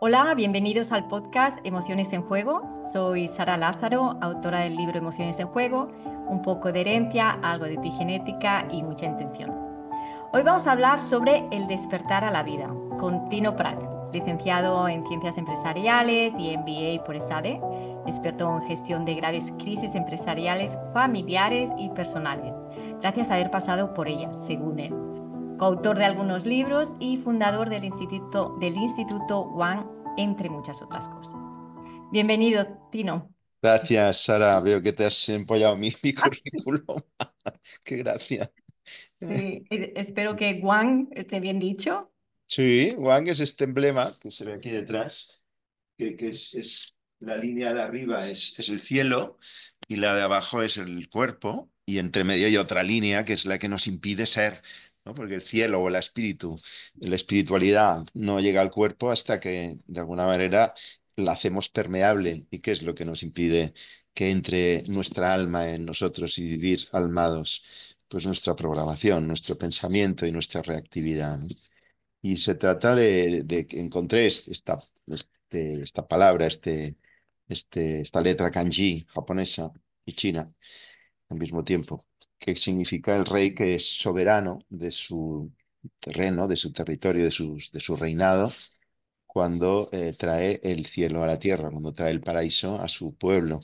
Hola, bienvenidos al podcast Emociones en Juego. Soy Sara Lázaro, autora del libro Emociones en Juego, un poco de herencia, algo de epigenética y mucha intención. Hoy vamos a hablar sobre el despertar a la vida con Tino Prat, licenciado en Ciencias Empresariales y MBA por ESADE, experto en gestión de graves crisis empresariales, familiares y personales, gracias a haber pasado por ellas, según él. Coautor de algunos libros y fundador del Instituto One, entre muchas otras cosas. Bienvenido, Tino. Gracias, Sara. Veo que te has empollado mi currículum. Qué gracia. Sí, espero que One esté bien dicho. Sí, Wang es este emblema que se ve aquí detrás, que es la línea de arriba es el cielo y la de abajo es el cuerpo y entre medio hay otra línea que es la que nos impide ser, ¿no? Porque el cielo o el espíritu, la espiritualidad no llega al cuerpo hasta que de alguna manera la hacemos permeable. ¿Y qué es lo que nos impide que entre nuestra alma en nosotros y vivir almados? Pues nuestra programación, nuestro pensamiento y nuestra reactividad, ¿no? Y se trata de que encontré esta palabra, esta letra kanji japonesa y china al mismo tiempo, que significa el rey que es soberano de su terreno, de su territorio, de su reinado, cuando trae el cielo a la tierra, cuando trae el paraíso a su pueblo.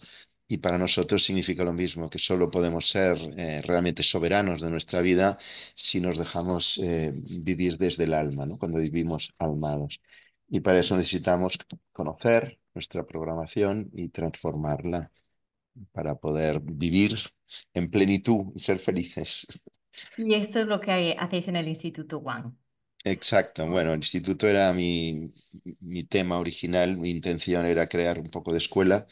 Y para nosotros significa lo mismo, que solo podemos ser realmente soberanos de nuestra vida si nos dejamos vivir desde el alma, ¿no? Cuando vivimos almados. Y para eso necesitamos conocer nuestra programación y transformarla para poder vivir en plenitud y ser felices. Y esto es lo que hacéis en el Instituto One. Exacto. Bueno, el instituto era mi tema original, mi intención era crear un poco de escuela.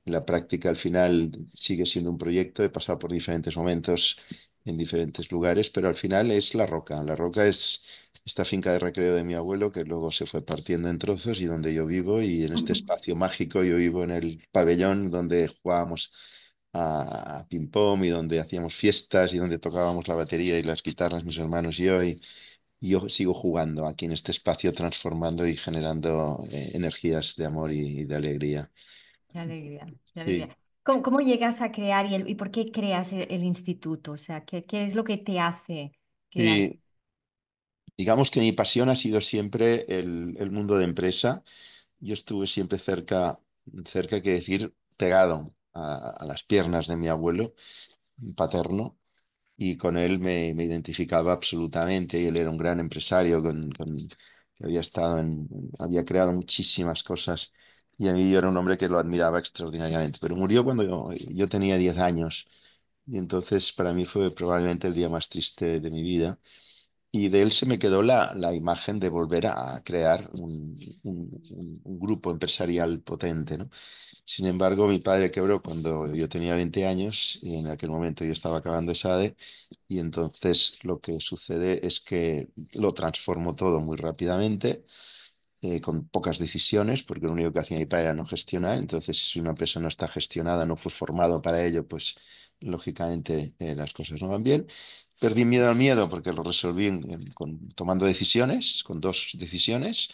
La práctica al final sigue siendo un proyecto, he pasado por diferentes momentos en diferentes lugares, pero al final es La Roca. La Roca es esta finca de recreo de mi abuelo que luego se fue partiendo en trozos y donde yo vivo y en este espacio mágico yo vivo en el pabellón donde jugábamos a ping-pong y donde hacíamos fiestas y donde tocábamos la batería y las guitarras mis hermanos y yo. Y yo sigo jugando aquí en este espacio, transformando y generando energías de amor y de alegría. Qué alegría, qué Sí. alegría. ¿Cómo llegas a crear y por qué creas el instituto? O sea, ¿qué es lo que te hace crear? Y digamos que mi pasión ha sido siempre el mundo de empresa. Yo estuve siempre cerca, que decir, pegado a las piernas de mi abuelo paterno y con él me identificaba absolutamente. Y él era un gran empresario que había había creado muchísimas cosas y a mí yo era un hombre que lo admiraba extraordinariamente. Pero murió cuando yo tenía 10 años y entonces para mí fue probablemente el día más triste de mi vida. Y de él se me quedó la imagen de volver a crear un grupo empresarial potente, ¿no? Sin embargo, mi padre quebró cuando yo tenía 20 años y en aquel momento yo estaba acabando ESADE y entonces lo que sucede es que lo transformó todo muy rápidamente, con pocas decisiones, porque lo único que hacía mi padre era no gestionar. Entonces, si una empresa no está gestionada, no fue formado para ello, pues lógicamente las cosas no van bien. Perdí miedo al miedo porque lo resolví tomando decisiones, con dos decisiones.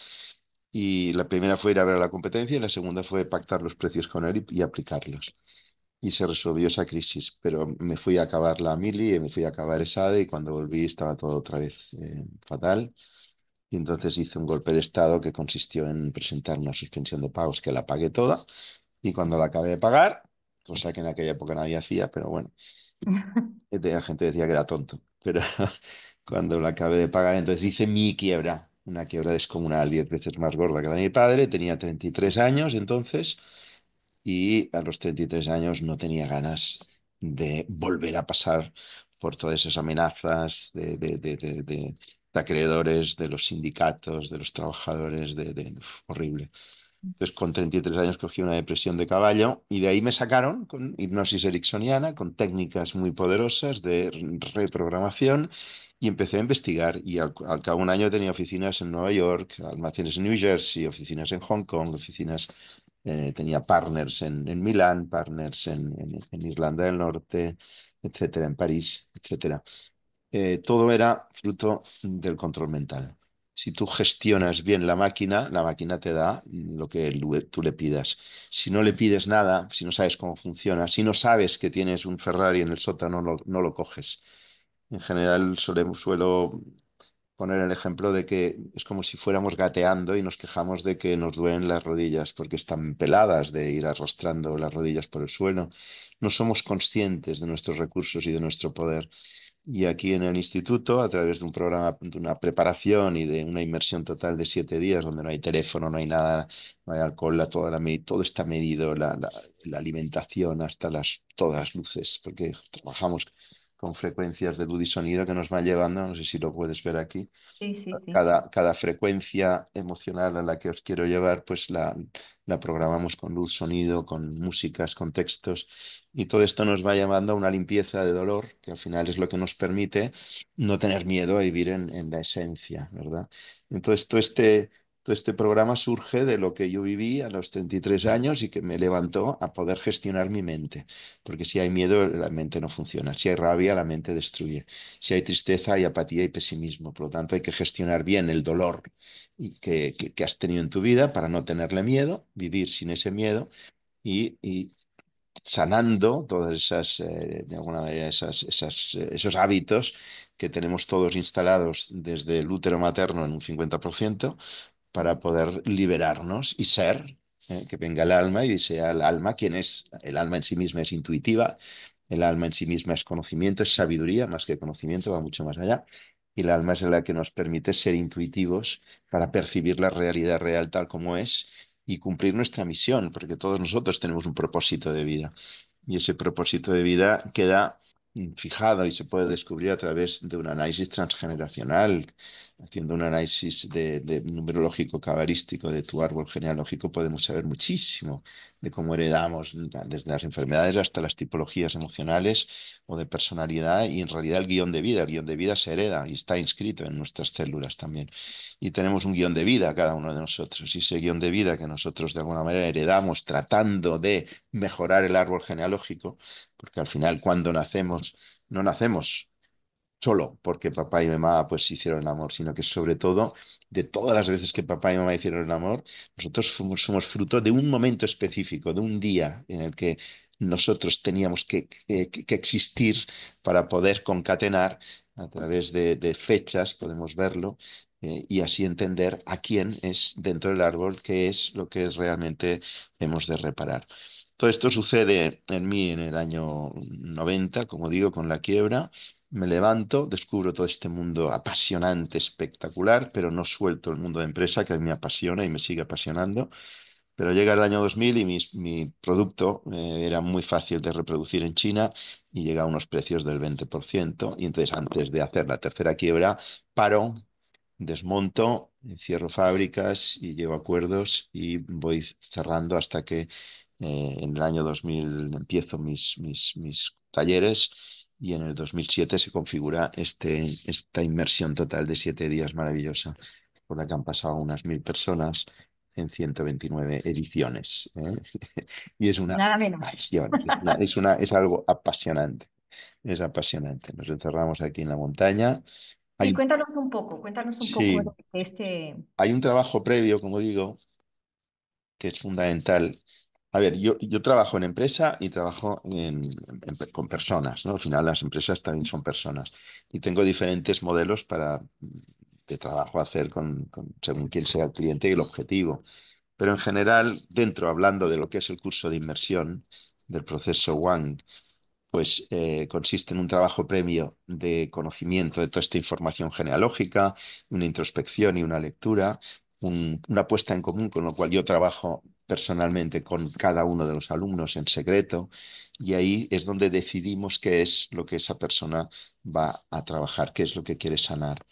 Y la primera fue ir a ver a la competencia y la segunda fue pactar los precios con él y aplicarlos. Y se resolvió esa crisis, pero me fui a acabar la mili y me fui a acabar ESADE y cuando volví estaba todo otra vez fatal. Y entonces hice un golpe de estado que consistió en presentar una suspensión de pagos que la pagué toda. Y cuando la acabé de pagar, cosa que en aquella época nadie hacía, pero bueno, la gente decía que era tonto. Pero cuando la acabé de pagar, entonces hice mi quiebra, una quiebra descomunal, 10 veces más gorda que la de mi padre. Tenía 33 años entonces y a los 33 años no tenía ganas de volver a pasar por todas esas amenazas de acreedores, de los sindicatos, de los trabajadores, horrible. Entonces, con 33 años cogí una depresión de caballo y de ahí me sacaron con hipnosis ericksoniana, con técnicas muy poderosas de reprogramación y empecé a investigar. Y al cabo de un año tenía oficinas en Nueva York, almacenes en New Jersey, oficinas en Hong Kong, tenía partners en Milán, partners en Irlanda del Norte, etcétera, en París, etcétera. Todo era fruto del control mental. Si tú gestionas bien la máquina te da lo que tú le pidas. Si no le pides nada, si no sabes cómo funciona, si no sabes que tienes un Ferrari en el sótano, no lo coges. En general suelo poner el ejemplo de que es como si fuéramos gateando y nos quejamos de que nos duelen las rodillas porque están peladas de ir arrastrando las rodillas por el suelo. No somos conscientes de nuestros recursos y de nuestro poder. Y aquí en el instituto, a través de un programa, de una preparación y de una inmersión total de 7 días, donde no hay teléfono, no hay nada, no hay alcohol, todo está medido, la alimentación hasta todas las luces, porque trabajamos con frecuencias de luz y sonido que nos van llevando, no sé si lo puedes ver aquí, Sí, sí, sí. cada frecuencia emocional a la que os quiero llevar, pues la programamos con luz, sonido, con músicas, con textos, y todo esto nos va llevando a una limpieza de dolor, que al final es lo que nos permite no tener miedo a vivir en la esencia, ¿verdad? Entonces, todo este programa surge de lo que yo viví a los 33 años y que me levantó a poder gestionar mi mente, porque si hay miedo, la mente no funciona, si hay rabia, la mente destruye. Si hay tristeza, hay apatía y pesimismo. Por lo tanto, hay que gestionar bien el dolor que has tenido en tu vida para no tenerle miedo, vivir sin ese miedo y sanando todas de alguna manera, esos hábitos que tenemos todos instalados desde el útero materno en un 50% para poder liberarnos y ser, que venga el alma y sea el alma quien es. El alma en sí misma es intuitiva, el alma en sí misma es conocimiento, es sabiduría, más que conocimiento, va mucho más allá. Y el alma es la que nos permite ser intuitivos para percibir la realidad real tal como es y cumplir nuestra misión, porque todos nosotros tenemos un propósito de vida. Y ese propósito de vida queda fijado y se puede descubrir a través de un análisis transgeneracional. Haciendo un análisis de numerológico cabalístico de tu árbol genealógico, podemos saber muchísimo de cómo heredamos, desde las enfermedades hasta las tipologías emocionales o de personalidad, y en realidad el guión de vida se hereda y está inscrito en nuestras células también. Y tenemos un guión de vida cada uno de nosotros, y ese guión de vida que nosotros de alguna manera heredamos tratando de mejorar el árbol genealógico, porque al final cuando nacemos, no nacemos solo porque papá y mamá pues hicieron el amor, sino que sobre todo de todas las veces que papá y mamá hicieron el amor, nosotros somos fruto de un momento específico, de un día en el que nosotros teníamos que existir para poder concatenar a través de fechas, podemos verlo, y así entender a quién es dentro del árbol, qué es lo que es realmente hemos de reparar. Todo esto sucede en mí en el año 90, como digo, con la quiebra. Me levanto, descubro todo este mundo apasionante, espectacular, pero no suelto el mundo de empresa que a mí me apasiona y me sigue apasionando. Pero llega el año 2000 y mi producto era muy fácil de reproducir en China y llega a unos precios del 20%. Y entonces, antes de hacer la tercera quiebra, paro, desmonto, cierro fábricas y llego a acuerdos y voy cerrando hasta que en el año 2000 empiezo mis talleres, y en el 2007 se configura esta inmersión total de 7 días maravillosa por la que han pasado unas 1000 personas en 129 ediciones. Y es una Nada menos. pasión, es algo apasionante, es apasionante. Nos encerramos aquí en la montaña. Y Hay, cuéntanos un poco sí, de este. hay un trabajo previo, como digo, que es fundamental. A ver, yo trabajo en empresa y trabajo con personas, ¿no? Al final las empresas también son personas y tengo diferentes modelos de trabajo a hacer según quién sea el cliente y el objetivo. Pero en general, hablando de lo que es el curso de inmersión del proceso One, pues consiste en un trabajo previo de conocimiento de toda esta información genealógica, una introspección y una lectura, una puesta en común, con lo cual yo trabajo personalmente con cada uno de los alumnos en secreto, y ahí es donde decidimos qué es lo que esa persona va a trabajar, qué es lo que quiere sanar.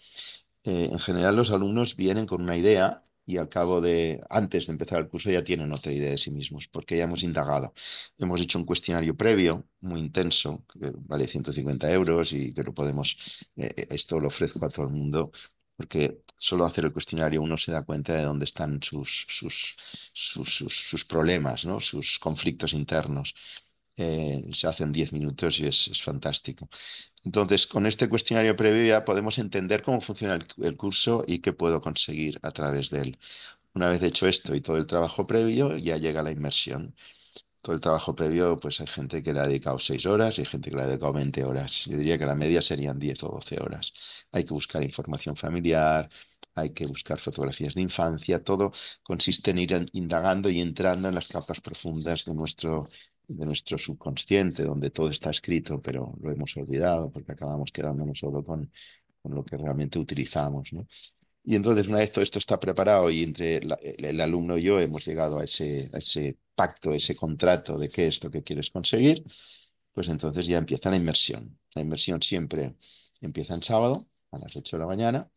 En general, los alumnos vienen con una idea y antes de empezar el curso, ya tienen otra idea de sí mismos, porque ya hemos indagado. Hemos hecho un cuestionario previo muy intenso, que vale 150 euros y que esto lo ofrezco a todo el mundo, porque solo hacer el cuestionario uno se da cuenta de dónde están sus problemas, ¿no? Sus conflictos internos. Se hace en 10 minutos y es fantástico. Entonces, con este cuestionario previo ya podemos entender cómo funciona el curso y qué puedo conseguir a través de él. Una vez hecho esto y todo el trabajo previo, ya llega la inmersión. Todo el trabajo previo, pues hay gente que le ha dedicado 6 horas y hay gente que le ha dedicado 20 horas. Yo diría que la media serían 10 o 12 horas. Hay que buscar información familiar, hay que buscar fotografías de infancia, todo consiste en ir indagando y entrando en las capas profundas de nuestro subconsciente, donde todo está escrito, pero lo hemos olvidado porque acabamos quedándonos solo con lo que realmente utilizamos, ¿no? Y entonces, una vez todo esto está preparado y entre el alumno y yo hemos llegado a ese pacto, ese contrato de qué es lo que quieres conseguir, pues entonces ya empieza la inmersión. La inmersión siempre empieza en sábado a las 8 de la mañana.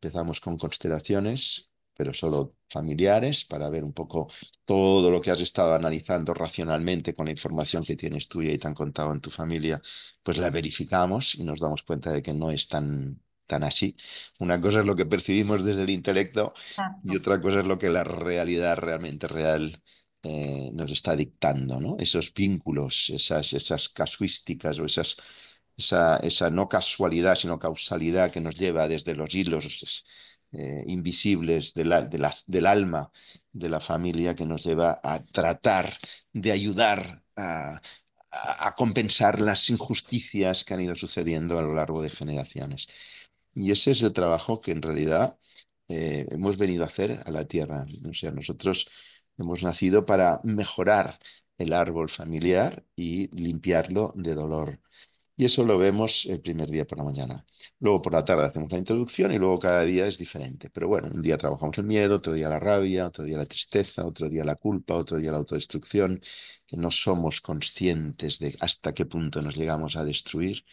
Empezamos con constelaciones, pero solo familiares, para ver un poco todo lo que has estado analizando racionalmente con la información que tienes tuya y te han contado en tu familia, pues la verificamos y nos damos cuenta de que no es tan así. Una cosa es lo que percibimos desde el intelecto y Exacto. otra cosa es lo que la realidad realmente real nos está dictando, ¿no? Esos vínculos, esas casuísticas o esa no casualidad, sino causalidad que nos lleva desde los hilos invisibles del alma de la familia, que nos lleva a tratar de ayudar a compensar las injusticias que han ido sucediendo a lo largo de generaciones. Y ese es el trabajo que en realidad hemos venido a hacer a la tierra. O sea, nosotros hemos nacido para mejorar el árbol familiar y limpiarlo de dolor. Y eso lo vemos el primer día por la mañana. Luego por la tarde hacemos la introducción y luego cada día es diferente. Pero bueno, un día trabajamos el miedo, otro día la rabia, otro día la tristeza, otro día la culpa, otro día la autodestrucción, que no somos conscientes de hasta qué punto nos llegamos a destruir.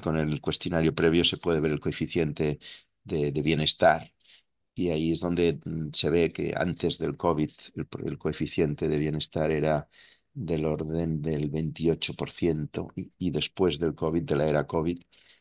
Con el cuestionario previo se puede ver el coeficiente de bienestar y ahí es donde se ve que antes del COVID el coeficiente de bienestar era del orden del 28% y después del COVID, de la era COVID,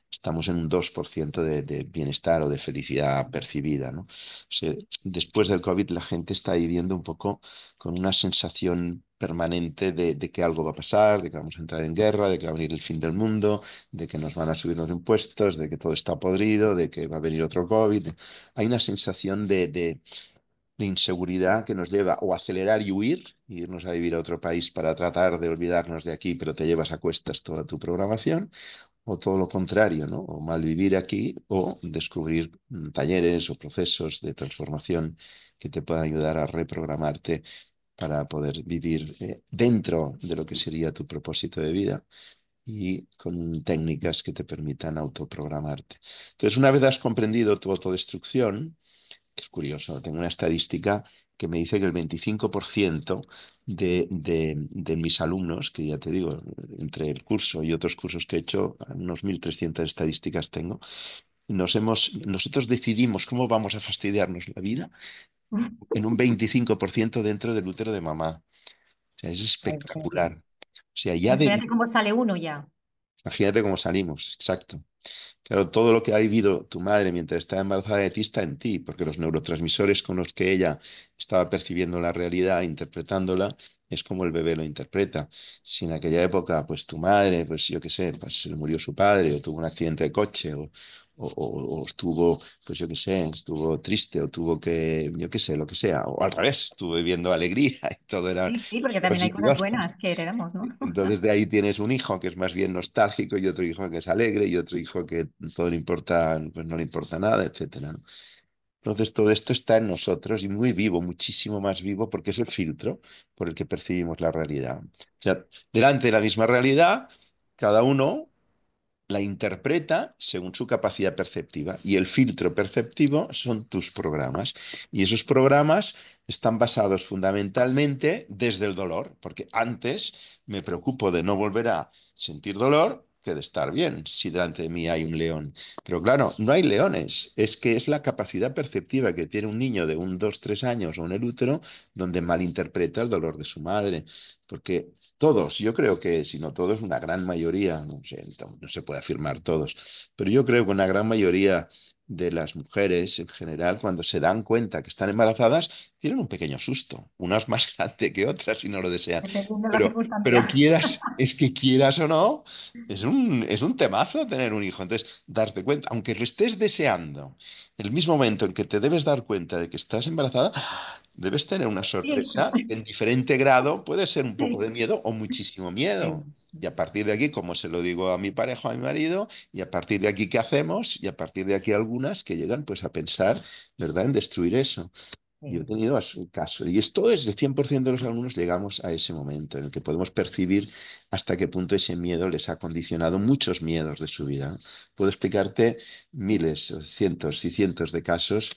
estamos en un 2% de bienestar o de felicidad percibida, ¿no? O sea, después del COVID la gente está viviendo un poco con una sensación permanente de que algo va a pasar, de que vamos a entrar en guerra, de que va a venir el fin del mundo, de que nos van a subir los impuestos, de que todo está podrido, de que va a venir otro COVID. Hay una sensación de inseguridad que nos lleva o a acelerar y huir, e irnos a vivir a otro país para tratar de olvidarnos de aquí, pero te llevas a cuestas toda tu programación, o todo lo contrario, ¿no? O malvivir aquí o descubrir talleres o procesos de transformación que te puedan ayudar a reprogramarte para poder vivir dentro de lo que sería tu propósito de vida y con técnicas que te permitan autoprogramarte. Entonces, una vez has comprendido tu autodestrucción, que es curioso, tengo una estadística que me dice que el 25% de mis alumnos, que ya te digo, entre el curso y otros cursos que he hecho, unos 1.300 estadísticas tengo, nosotros decidimos cómo vamos a fastidiarnos la vida en un 25% dentro del útero de mamá. O sea, es Imagínate. espectacular. O sea, ya Imagínate cómo sale uno ya. imagínate cómo salimos, exacto. Claro, todo lo que ha vivido tu madre mientras estaba embarazada de ti está en ti, porque los neurotransmisores con los que ella estaba percibiendo la realidad, interpretándola, es como el bebé lo interpreta. Si en aquella época, pues tu madre, pues yo qué sé, pues se le murió su padre, o tuvo un accidente de coche, o estuvo, pues yo qué sé, estuvo triste, o tuvo que, yo qué sé, lo que sea, o al revés, estuvo viviendo alegría y todo era Sí, sí, porque también hay cosas positivo. buenas que heredamos, ¿no? Entonces de ahí tienes un hijo que es más bien nostálgico y otro hijo que es alegre y otro hijo que todo le importa, pues no le importa nada, etcétera, ¿no? Entonces todo esto está en nosotros y muy vivo, muchísimo más vivo porque es el filtro por el que percibimos la realidad. O sea, delante de la misma realidad, cada uno la interpreta según su capacidad perceptiva y el filtro perceptivo son tus programas y esos programas están basados fundamentalmente desde el dolor, porque antes me preocupo de no volver a sentir dolor que de estar bien si delante de mí hay un león. Pero claro, no hay leones, es que es la capacidad perceptiva que tiene un niño de 2, 3 años o en el útero donde malinterpreta el dolor de su madre, porque todos, yo creo que, si no todos, una gran mayoría, no sé, no se puede afirmar todos, pero yo creo que una gran mayoría de las mujeres en general, cuando se dan cuenta que están embarazadas, tienen un pequeño susto, unas más grande que otras si no lo desean. Dependiendo de la Pero circunstancia. es que quieras o no, es un temazo tener un hijo. Entonces, darte cuenta, aunque lo estés deseando, el mismo momento en que te debes dar cuenta de que estás embarazada, debes tener una Sí, sorpresa que en diferente grado puede ser un poco de sí, miedo o muchísimo miedo. sí. Y a partir de aquí, como se lo digo a mi pareja, a mi marido, y a partir de aquí, ¿qué hacemos? Y a partir de aquí algunas que llegan pues a pensar, ¿verdad?, en destruir eso. Yo he Sí. tenido a su caso, y esto es el 100% de los alumnos llegamos a ese momento en el que podemos percibir hasta qué punto ese miedo les ha condicionado muchos miedos de su vida, ¿no? Puedo explicarte miles, o cientos y cientos de casos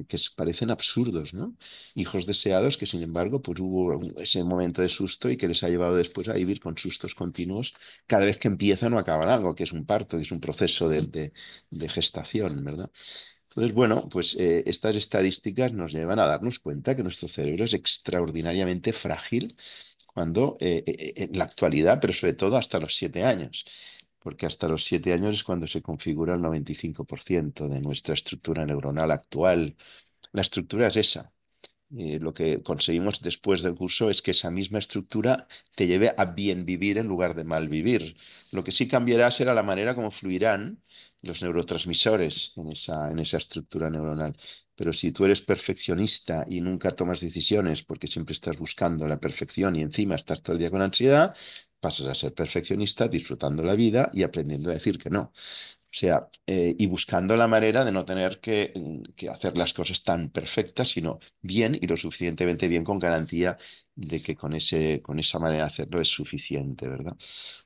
que parecen absurdos, ¿no? Hijos deseados que, sin embargo, pues hubo ese momento de susto y que les ha llevado después a vivir con sustos continuos cada vez que empiezan o acaban algo, que es un parto, que es un proceso de gestación, ¿verdad? Entonces, bueno, pues estas estadísticas nos llevan a darnos cuenta que nuestro cerebro es extraordinariamente frágil cuando, en la actualidad, pero sobre todo hasta los 7 años, porque hasta los 7 años es cuando se configura el 95% de nuestra estructura neuronal actual. La estructura es esa. Lo que conseguimos después del curso es que esa misma estructura te lleve a bien vivir en lugar de mal vivir. Lo que sí cambiará será la manera como fluirán los neurotransmisores en esa estructura neuronal. Pero si tú eres perfeccionista y nunca tomas decisiones porque siempre estás buscando la perfección y encima estás todo el día con ansiedad, pasas a ser perfeccionista disfrutando la vida y aprendiendo a decir que no. O sea, y buscando la manera de no tener que hacer las cosas tan perfectas, sino bien y lo suficientemente bien con garantía de que con esa manera de hacerlo es suficiente, ¿verdad?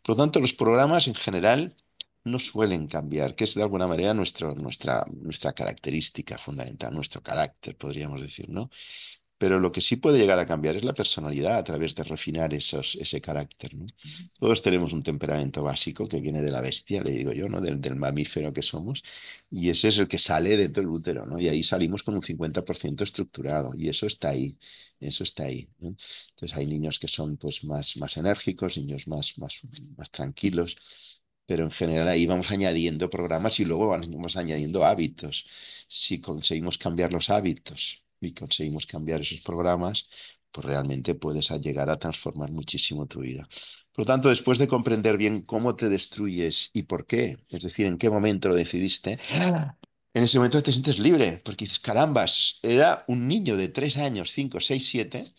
Por lo tanto, los programas en general no suelen cambiar, que es de alguna manera nuestra característica fundamental, nuestro carácter, podríamos decir, ¿no? Pero lo que sí puede llegar a cambiar es la personalidad a través de refinar ese carácter, ¿no? Todos tenemos un temperamento básico que viene de la bestia, le digo yo, ¿no? Del mamífero que somos, y ese es el que sale dentro del útero, ¿no? Y ahí salimos con un 50% estructurado, y eso está ahí, ¿no? Entonces hay niños que son pues más enérgicos, niños más tranquilos, pero en general ahí vamos añadiendo programas y luego vamos añadiendo hábitos. Si conseguimos cambiar los hábitos y conseguimos cambiar esos programas, pues realmente puedes llegar a transformar muchísimo tu vida. Por lo tanto, después de comprender bien cómo te destruyes y por qué, es decir, en qué momento lo decidiste, en ese momento te sientes libre, porque dices, carambas, era un niño de 3 años, 5, 6, 7,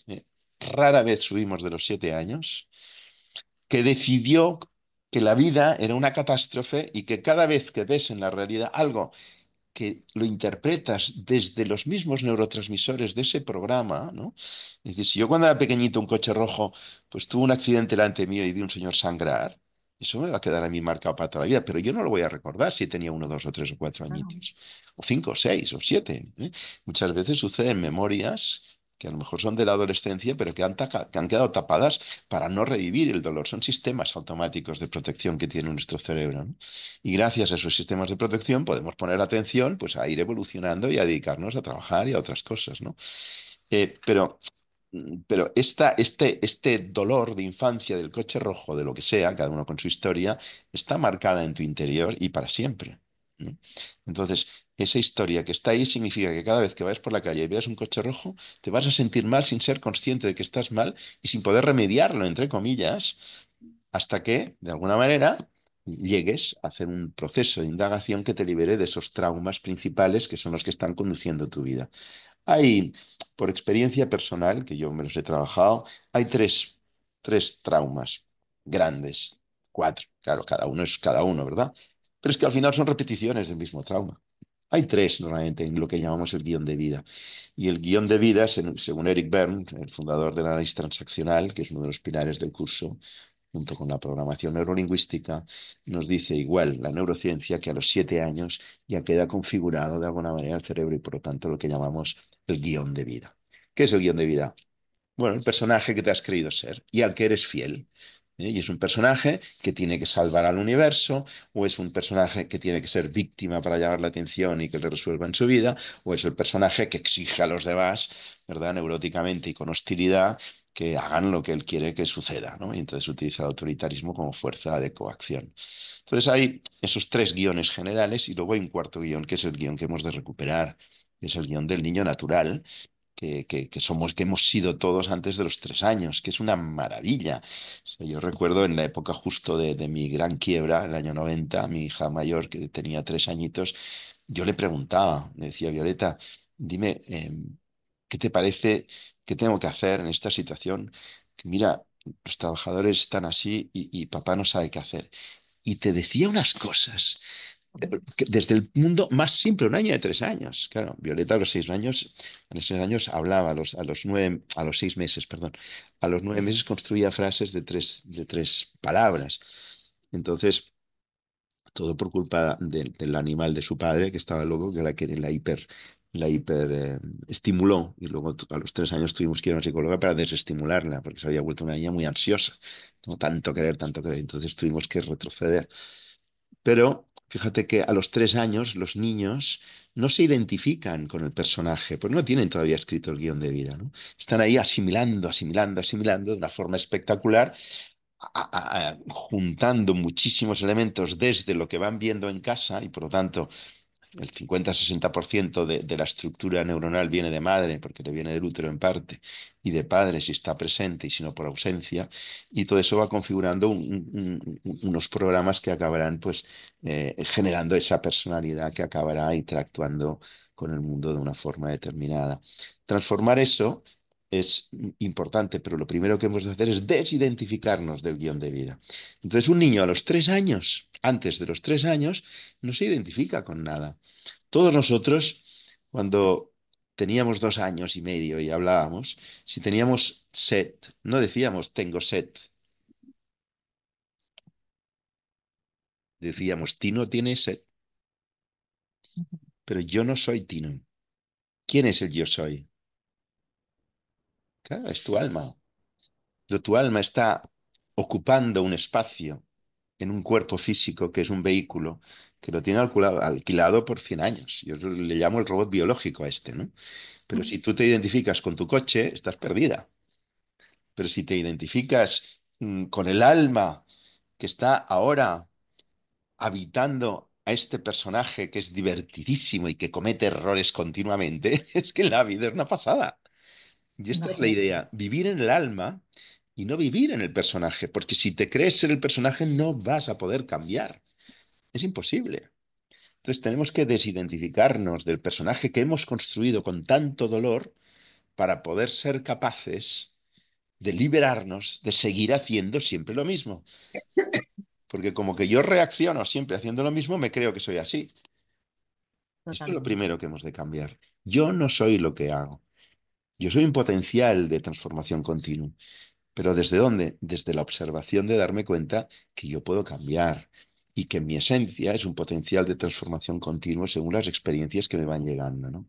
rara vez subimos de los 7 años, que decidió que la vida era una catástrofe y que cada vez que ves en la realidad algo que lo interpretas desde los mismos neurotransmisores de ese programa, ¿no? Es decir, si yo cuando era pequeñito, un coche rojo, pues tuve un accidente delante mío y vi a un señor sangrar, eso me va a quedar a mí marcado para toda la vida, pero yo no lo voy a recordar si tenía 1, 2 o 3 o 4 añitos, o 5 o 6 o 7, ¿eh? Muchas veces suceden memorias que a lo mejor son de la adolescencia, pero que han quedado tapadas para no revivir el dolor. Son sistemas automáticos de protección que tiene nuestro cerebro, ¿no? Y gracias a esos sistemas de protección podemos poner atención pues, a ir evolucionando y a dedicarnos a trabajar y a otras cosas, ¿no? Pero este dolor de infancia del coche rojo, de lo que sea, cada uno con su historia, está marcada en tu interior y para siempre, ¿no? Entonces, esa historia que está ahí significa que cada vez que vayas por la calle y veas un coche rojo, te vas a sentir mal sin ser consciente de que estás mal y sin poder remediarlo, entre comillas, hasta que, de alguna manera, llegues a hacer un proceso de indagación que te libere de esos traumas principales que son los que están conduciendo tu vida. Hay, por experiencia personal, que yo me los he trabajado, hay tres traumas grandes, cuatro, claro, cada uno es cada uno, ¿verdad? Pero es que al final son repeticiones del mismo trauma. Hay tres normalmente en lo que llamamos el guión de vida. Y el guión de vida, según Eric Berne, el fundador del análisis transaccional, que es uno de los pilares del curso, junto con la programación neurolingüística, nos dice igual la neurociencia que a los 7 años ya queda configurado de alguna manera el cerebro y por lo tanto lo que llamamos el guión de vida. ¿Qué es el guión de vida? Bueno, el personaje que te has creído ser y al que eres fiel. Y es un personaje que tiene que salvar al universo, o es un personaje que tiene que ser víctima para llamar la atención y que le resuelva en su vida, o es el personaje que exige a los demás, ¿verdad? Neuróticamente y con hostilidad que hagan lo que él quiere que suceda, ¿no? Y entonces utiliza el autoritarismo como fuerza de coacción. Entonces hay esos tres guiones generales y luego hay un cuarto guión, que es el guión que hemos de recuperar, que es el guión del niño natural, que hemos sido todos antes de los 3 años, que es una maravilla. O sea, yo recuerdo en la época justo de mi gran quiebra, el año 90, mi hija mayor, que tenía 3 añitos, yo le preguntaba, le decía, Violeta, dime, ¿qué te parece? ¿Qué tengo que hacer en esta situación? Que mira, los trabajadores están así y papá no sabe qué hacer. Y te decía unas cosas desde el mundo más simple, un año de 3 años. Claro, Violeta a los 6 años hablaba, a los 6 meses, perdón, a los nueve Sí, meses construía frases de tres palabras. Entonces, todo por culpa del animal de su padre, que estaba loco, que la hiper estimuló. Y luego a los 3 años tuvimos que ir a una psicóloga para desestimularla, porque se había vuelto una niña muy ansiosa. ¿No? Tanto querer, tanto querer. Entonces tuvimos que retroceder. Pero fíjate que a los 3 años los niños no se identifican con el personaje, pues no tienen todavía escrito el guión de vida, ¿no? Están ahí asimilando, asimilando, asimilando de una forma espectacular, juntando muchísimos elementos desde lo que van viendo en casa y por lo tanto el 50-60% de la estructura neuronal viene de madre, porque le viene del útero en parte, y de padre si está presente y si no por ausencia, y todo eso va configurando unos programas que acabarán pues generando esa personalidad que acabará interactuando con el mundo de una forma determinada. Transformar eso es importante, pero lo primero que hemos de hacer es desidentificarnos del guión de vida. Entonces, un niño a los 3 años, antes de los 3 años, no se identifica con nada. Todos nosotros, cuando teníamos 2 años y medio y hablábamos, si teníamos sed, no decíamos tengo sed, decíamos Tino tiene sed, pero yo no soy Tino. ¿Quién es el yo soy? Claro, es tu alma. Pero tu alma está ocupando un espacio en un cuerpo físico que es un vehículo que lo tiene alquilado por 100 años. Yo le llamo el robot biológico a este, ¿no? Pero si tú te identificas con tu coche, estás perdida. Pero si te identificas con el alma que está ahora habitando a este personaje que es divertidísimo y que comete errores continuamente, es que la vida es una pasada. Y esta es la imagínate. idea, vivir en el alma y no vivir en el personaje, porque si te crees ser el personaje no vas a poder cambiar. Es imposible. Entonces tenemos que desidentificarnos del personaje que hemos construido con tanto dolor para poder ser capaces de liberarnos de seguir haciendo siempre lo mismo. Porque como que yo reacciono siempre haciendo lo mismo, me creo que soy así. Esto es lo Totalmente. primero que hemos de cambiar. Yo no soy lo que hago. Yo soy un potencial de transformación continua. ¿Pero desde dónde? Desde la observación de darme cuenta que yo puedo cambiar y que mi esencia es un potencial de transformación continua según las experiencias que me van llegando, ¿no?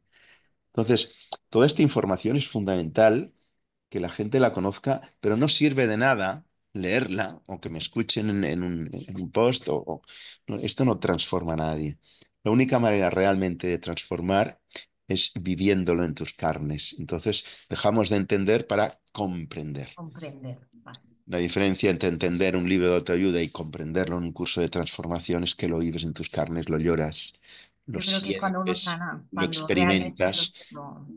Entonces, toda esta información es fundamental que la gente la conozca, pero no sirve de nada leerla o que me escuchen en un post esto no transforma a nadie. La única manera realmente de transformar es viviéndolo en tus carnes. Entonces, dejamos de entender para comprender. Comprender. Vale. La diferencia entre entender un libro de autoayuda y comprenderlo en un curso de transformación es que lo vives en tus carnes, lo lloras, lo Yo creo que es cuando uno sientes, sana, lo cuando realmente experimentas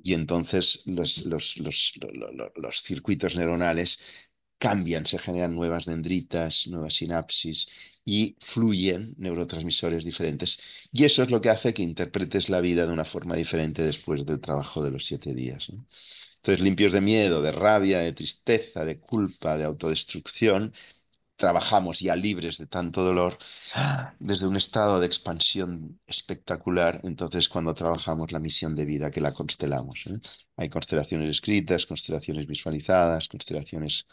y entonces los circuitos neuronales cambian, se generan nuevas dendritas, nuevas sinapsis y fluyen neurotransmisores diferentes. Y eso es lo que hace que interpretes la vida de una forma diferente después del trabajo de los 7 días, ¿no? Entonces, limpios de miedo, de rabia, de tristeza, de culpa, de autodestrucción, trabajamos ya libres de tanto dolor desde un estado de expansión espectacular. Entonces, cuando trabajamos la misión de vida que la constelamos, ¿eh? Hay constelaciones escritas, constelaciones visualizadas, constelaciones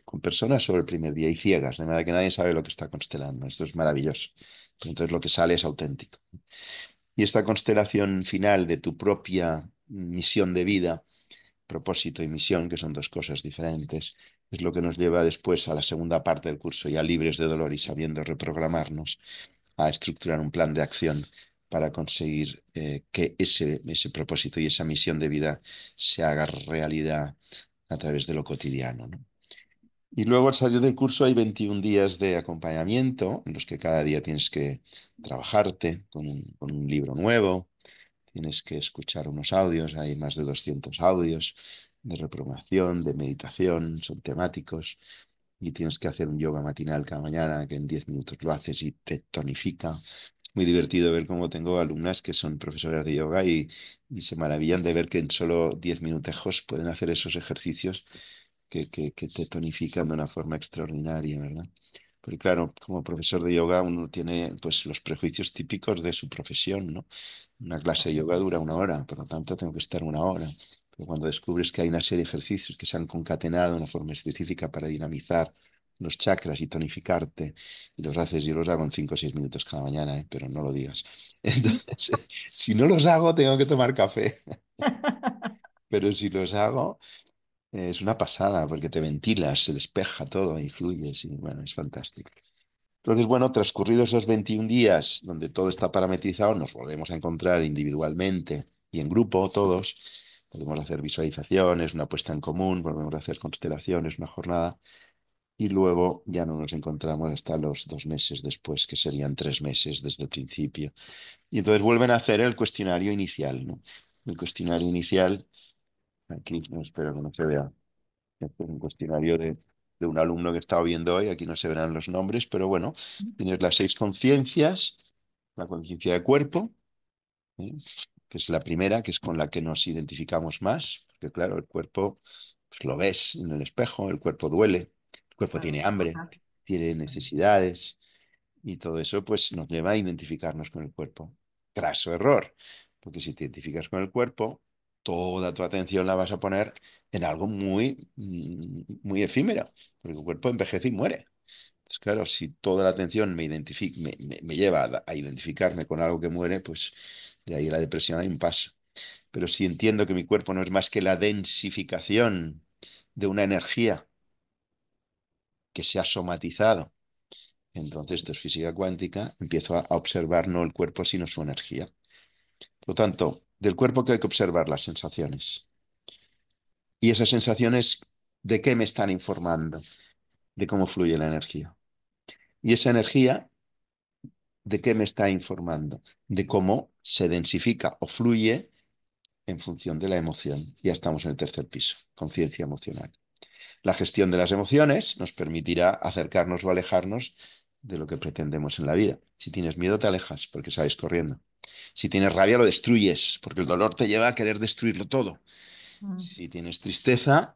con personas sobre el primer día y ciegas, de manera que nadie sabe lo que está constelando. Esto es maravilloso. Entonces, lo que sale es auténtico. Y esta constelación final de tu propia misión de vida, propósito y misión, que son dos cosas diferentes, es lo que nos lleva después a la segunda parte del curso, ya libres de dolor y sabiendo reprogramarnos, a estructurar un plan de acción para conseguir que ese propósito y esa misión de vida se haga realidad a través de lo cotidiano, ¿no? Y luego al salir del curso hay 21 días de acompañamiento en los que cada día tienes que trabajarte con un libro nuevo, tienes que escuchar unos audios, hay más de 200 audios de reprogramación, de meditación, son temáticos, y tienes que hacer un yoga matinal cada mañana, que en 10 minutos lo haces y te tonifica. Muy divertido ver cómo tengo alumnas que son profesoras de yoga y se maravillan de ver que en solo 10 minutejos pueden hacer esos ejercicios que te tonifican de una forma extraordinaria, ¿verdad? Porque claro, como profesor de yoga uno tiene pues los prejuicios típicos de su profesión, ¿no? Una clase de yoga dura 1 hora, por lo tanto tengo que estar 1 hora. Pero cuando descubres que hay una serie de ejercicios que se han concatenado de una forma específica para dinamizar los chakras y tonificarte, y los haces, yo los hago en 5 o 6 minutos cada mañana, ¿eh? Pero no lo digas. Entonces, si no los hago, tengo que tomar café. Pero si los hago, es una pasada porque te ventilas, se despeja todo y fluyes y bueno, es fantástico. Entonces, bueno, transcurridos esos 21 días donde todo está parametrizado, nos volvemos a encontrar individualmente y en grupo todos. Podemos hacer visualizaciones, una puesta en común, volvemos a hacer constelaciones, una jornada y luego ya no nos encontramos hasta los 2 meses después, que serían 3 meses desde el principio. Y entonces vuelven a hacer el cuestionario inicial, ¿no? El cuestionario inicial, aquí, no, espero que no se vea. Este es un cuestionario de un alumno que estaba viendo hoy. Aquí no se verán los nombres, pero bueno, tienes las 6 conciencias, la conciencia de cuerpo, ¿eh? Que es la primera, que es con la que nos identificamos más, porque claro, el cuerpo pues, lo ves en el espejo, el cuerpo duele, el cuerpo Claro, tiene lo hambre, tocas. tiene necesidades, y todo eso pues nos lleva a identificarnos con el cuerpo. Graso error, porque si te identificas con el cuerpo, toda tu atención la vas a poner en algo muy efímero, porque el cuerpo envejece y muere. Entonces, claro, si toda la atención me lleva a identificarme con algo que muere, pues de ahí a la depresión hay un paso. Pero si entiendo que mi cuerpo no es más que la densificación de una energía que se ha somatizado, entonces, esto es física cuántica, empiezo a observar no el cuerpo, sino su energía. Por lo tanto, del cuerpo que hay que observar las sensaciones. Y esas sensaciones, ¿de qué me están informando? De cómo fluye la energía. Y esa energía, ¿de qué me está informando? De cómo se densifica o fluye en función de la emoción. Ya estamos en el tercer piso, conciencia emocional. La gestión de las emociones nos permitirá acercarnos o alejarnos de lo que pretendemos en la vida. Si tienes miedo, te alejas porque sales corriendo. Si tienes rabia, lo destruyes, porque el dolor te lleva a querer destruirlo todo. Mm. Si tienes tristeza,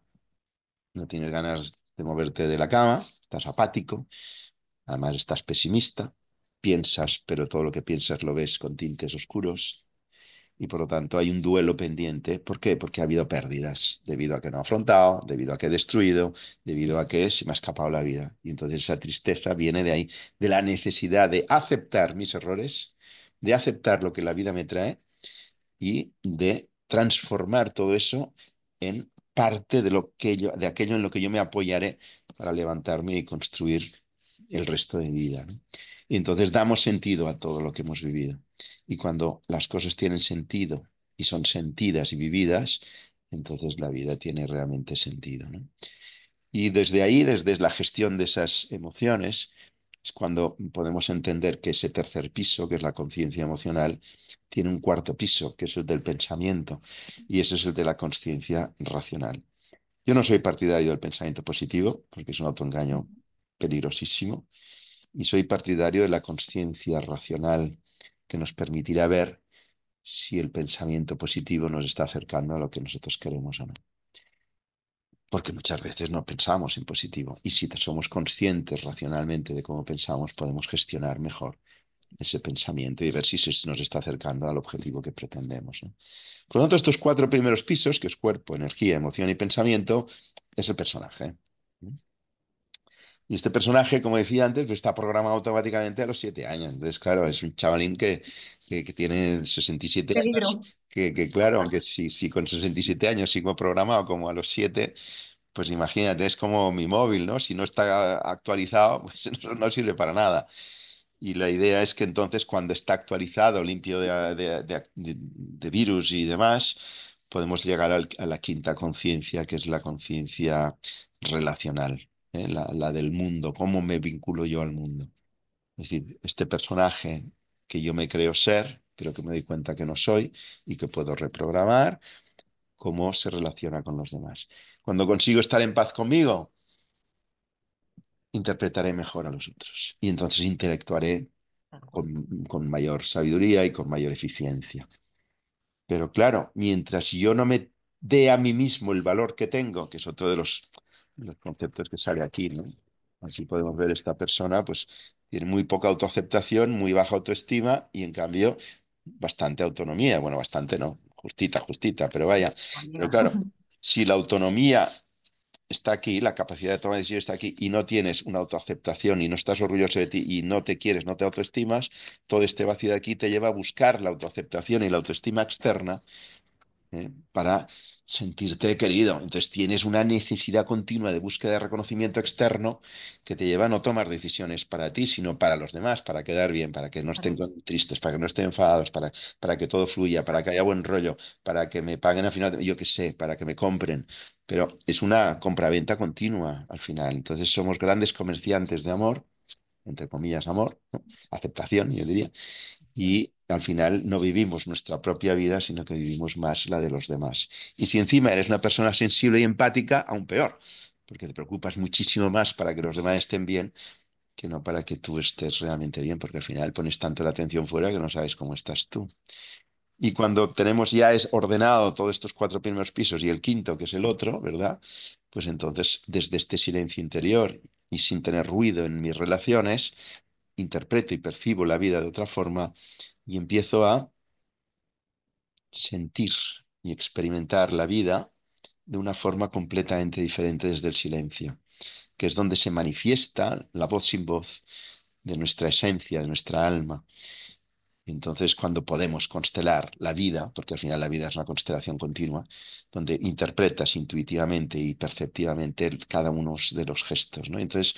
no tienes ganas de moverte de la cama, estás apático, además estás pesimista, piensas, pero todo lo que piensas lo ves con tintes oscuros y por lo tanto hay un duelo pendiente. ¿Por qué? Porque ha habido pérdidas, debido a que no he afrontado, debido a que he destruido, debido a que se me ha escapado la vida. Y entonces esa tristeza viene de ahí, de la necesidad de aceptar mis errores, de aceptar lo que la vida me trae y de transformar todo eso en parte de aquello en lo que yo me apoyaré para levantarme y construir el resto de mi vida, ¿no? Y entonces damos sentido a todo lo que hemos vivido. Y cuando las cosas tienen sentido y son sentidas y vividas, entonces la vida tiene realmente sentido, ¿no? Y desde ahí, desde la gestión de esas emociones, es cuando podemos entender que ese tercer piso, que es la conciencia emocional, tiene un cuarto piso, que es el del pensamiento, y ese es el de la conciencia racional. Yo no soy partidario del pensamiento positivo, porque es un autoengaño peligrosísimo, y soy partidario de la conciencia racional, que nos permitirá ver si el pensamiento positivo nos está acercando a lo que nosotros queremos o no. Porque muchas veces no pensamos en positivo. Y si somos conscientes racionalmente de cómo pensamos, podemos gestionar mejor ese pensamiento y ver si se nos está acercando al objetivo que pretendemos, ¿no? Por lo tanto, estos 4 primeros pisos, que es cuerpo, energía, emoción y pensamiento, es el personaje. Y este personaje, como decía antes, pues está programado automáticamente a los 7 años. Entonces, claro, es un chavalín que tiene 67 años, Peligro. claro, aunque si con 67 años sigo programado como a los 7. Pues imagínate, es como mi móvil, ¿no? Si no está actualizado, pues eso no sirve para nada. Y la idea es que entonces cuando está actualizado, limpio de virus y demás, podemos llegar a la quinta conciencia, que es la conciencia relacional, ¿eh? La del mundo, cómo me vinculo yo al mundo. Es decir, este personaje que yo me creo ser, pero que me doy cuenta que no soy y que puedo reprogramar, cómo se relaciona con los demás. Cuando consigo estar en paz conmigo, interpretaré mejor a los otros y entonces intelectuaré con mayor sabiduría y con mayor eficiencia. Pero claro, mientras yo no me dé a mí mismo el valor que tengo, que es otro de los conceptos que sale aquí, ¿no? Aquí podemos ver esta persona, pues tiene muy poca autoaceptación, muy baja autoestima y en cambio bastante autonomía. Bueno, bastante no, justita, justita, pero vaya. Pero Amiga. claro, si la autonomía está aquí, la capacidad de tomar decisiones está aquí y no tienes una autoaceptación y no estás orgulloso de ti y no te quieres, no te autoestimas, todo este vacío de aquí te lleva a buscar la autoaceptación y la autoestima externa, para sentirte querido. Entonces tienes una necesidad continua de búsqueda de reconocimiento externo que te lleva a no tomar decisiones para ti, sino para los demás, para quedar bien, para que no estén tristes, para que no estén enfadados, para que todo fluya, para que haya buen rollo, para que me paguen al final, yo qué sé, para que me compren. Pero es una compraventa continua al final. Entonces somos grandes comerciantes de amor, entre comillas, amor, ¿no? Aceptación, yo diría, y al final no vivimos nuestra propia vida, sino que vivimos más la de los demás. Y si encima eres una persona sensible y empática, aún peor, porque te preocupas muchísimo más para que los demás estén bien que no para que tú estés realmente bien, porque al final pones tanto la atención fuera que no sabes cómo estás tú. Y cuando tenemos ya es ordenado todos estos cuatro primeros pisos y el quinto, que es el otro, ¿verdad? Pues entonces, desde este silencio interior y sin tener ruido en mis relaciones, interpreto y percibo la vida de otra forma y empiezo a sentir y experimentar la vida de una forma completamente diferente desde el silencio, que es donde se manifiesta la voz sin voz de nuestra esencia, de nuestra alma. Y entonces, cuando podemos constelar la vida, porque al final la vida es una constelación continua, donde interpretas intuitivamente y perceptivamente cada uno de los gestos, ¿no? Entonces,